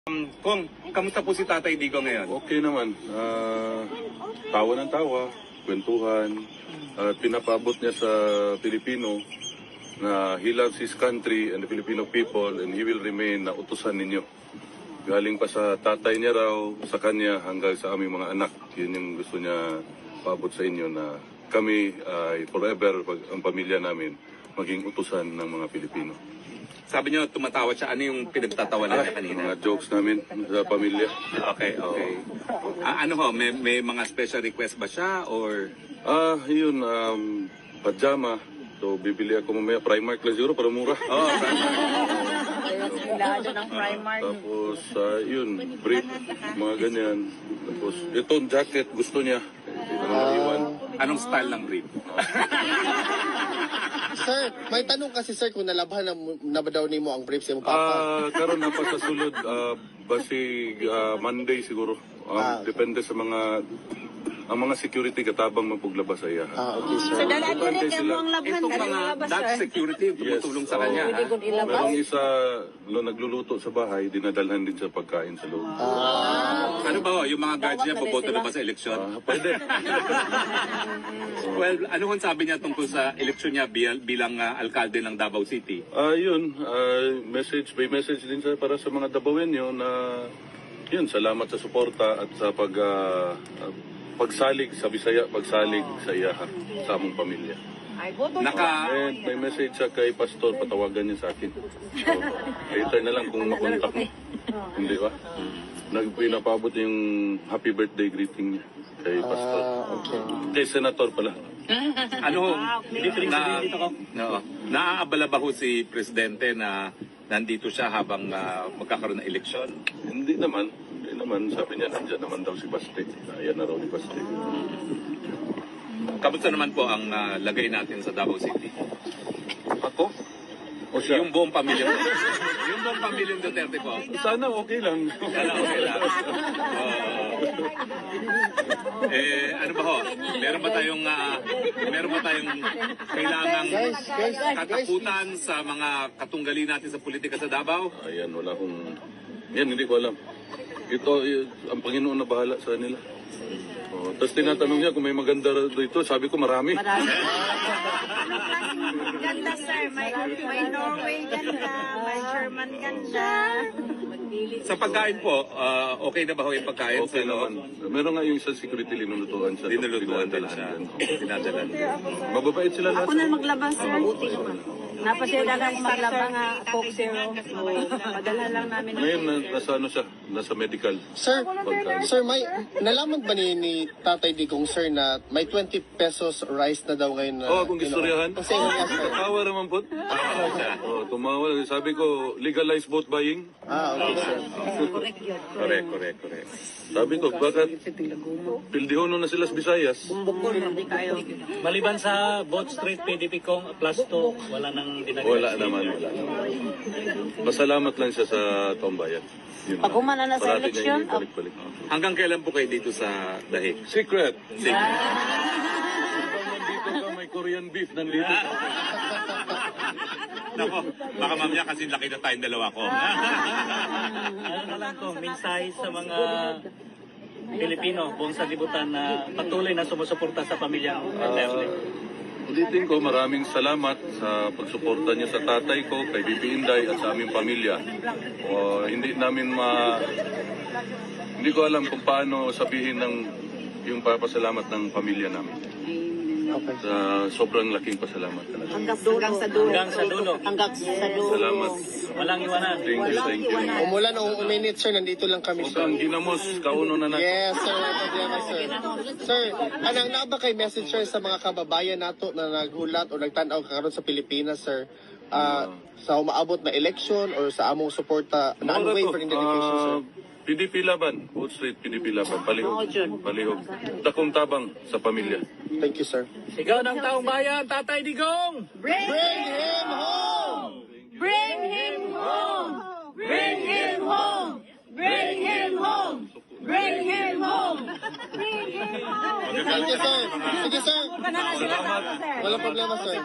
Kung, kamusta po si Tatay Digong ngayon? Okay naman. Tawa ng tawa, kwentuhan. Pinapaabot niya sa Pilipino na he loves his country and the Filipino people and he will remain na utusan ninyo. Galing pa sa tatay niya raw, sa kanya, hanggang sa aming mga anak. Yun yung gusto niya paabot sa inyo na kami ay forever, ang pamilya namin, maging utusan ng mga Pilipino. Sabi niyo, tumatawa siya. Ano yung pinagtatawanan niya kanina? Mga jokes namin sa pamilya. Okay, okay. Ano ho, may mga special request ba siya or... Yun, pajama. So, bibili ako mamaya. Primark lang siguro para mura. Oh, Lado ng Primark. Tapos, yun, brief, mga ganyan. Tapos, itong jacket gusto niya. Iwan. anong style ng brief? Sir, may tanong kasi sir kung nalabhan na ba daw nimo ang briefs mo papa. Karon na pa sa sulod, basi Monday siguro. Depende sa mga security katabang mapuglabas sa iya. Okay sir. Sa dalan direct mo ang labhan Itong ka mga labas Dutch sir. security tumutulong sa kanya. Pwede kong ilabas. Merong isa nagluluto sa bahay, dinadalhan din sa pagkain sa loob. Ano ba ho, yung mga guards niya boboto na ba sa eleksyon? Pwede. Well, ano hon sabi niya tungkol sa eleksyon niya bilang alkalde ng Davao City? Yun, message din sa para sa mga Dabawenyo na yun, salamat sa suporta at sa pagsalig sa Bisaya, pagsalig sa iyaha, sa among pamilya. And may message siya kay Pastor, patawagan niya sa akin. So, later na lang kung makontak mo. Hindi ba? Nagpinapabot yung happy birthday greeting niya kay Pastor. Kay Senator pala. Ano, naaabala ba ho si Presidente na nandito siya habang magkakaroon ng eleksyon? Hindi naman. Sabi niya, nandiyan naman daw si Baste. Ayan na raw ni Baste. Kamusta naman po ang lagay natin sa Davao City? Ako? O siya? Yung buong pamilya. Yung buong pamilya Duterte po. Sana okay lang. Sana okay lang. Ano ba ho? Meron ba tayong kailangang katakutan sa mga katunggali natin sa politika sa Davao? Ayan, wala akong... Yan, hindi ko alam. Ito, ang Panginoon na bahala sa nila. Tapos tinatanong niya kung may maganda dito. Sabi ko, marami. Ganda sir, may Norway ganda, may German ganda. Sa pagkain po, okay na ba ho yung pagkain? Okay naman. Meron nga yung isang security linulutuan siya. Dinulutuan din siya. Dinadalan. Mababait sila lahat. Ako na maglabas. Mabuti naman. Napasyadan ako maglaba nga Coke Zero. Padala lang namin. Ngayon, nasa siya? Nasa medical. Sir, may nalaman ba ni Tatay Digong sir na may 20 pesos rice na daw ngayon na... Kung istoryahan. Kasi Tumawa naman po. Tumawa. Sabi ko, legalize vote buying. okay sir. Correct. Sabi ko, bakit pildihono na sila sa Visayas? Maliban sa Bot Street PDP Kong plus 2, wala nang dinagdag. Wala naman. Pasalamat lang siya sa taong bayan. Pag humana na sa Parati niya eleksyon, ibalik-balik. Hanggang kailan po kayo dito sa Dahig? Secret. Sige. Nandito ka, may Korean beef nandito. Nako, baka mamaya kasi laki na tayong dalawa ko. Ano na lang to, mensahe sa mga Pilipino, buong sanlibutan na patuloy na sumusuporta sa pamilyang Duterte. Ulitin ko, maraming salamat sa pagsuporta niyo sa tatay ko, kay Bibi Inday at sa aming pamilya. Hindi ko alam kung paano sabihin yung papasalamat ng pamilya namin. Sobrang laking pasalamat talaga. hanggang sa dulo. Hanggang sa dulo. Salamat. Walang iwanan. Thank you. Umulan o uminit sir, nandito lang kami Huwag sir. kang ginamos, kauno na natin. Yes sir, may problema sir. Sir, anong na ba kay message sir sa mga kababayan nato na naghulat o nagtanaw karon sa Pilipinas sir? Sa umaabot na election or sa among suporta na unwavering dedication sir? PDP laban, Wood Street PDP laban, palihog. Takong tabang sa pamilya. Thank you sir. Sigaw ng taong bayan, Tatay Digong! Bring him home! Bring him home! Bring him home! Bring him home! Bring him home! Bring him home! Thank you sir. Sige sir. Salamat. Wala problema sir.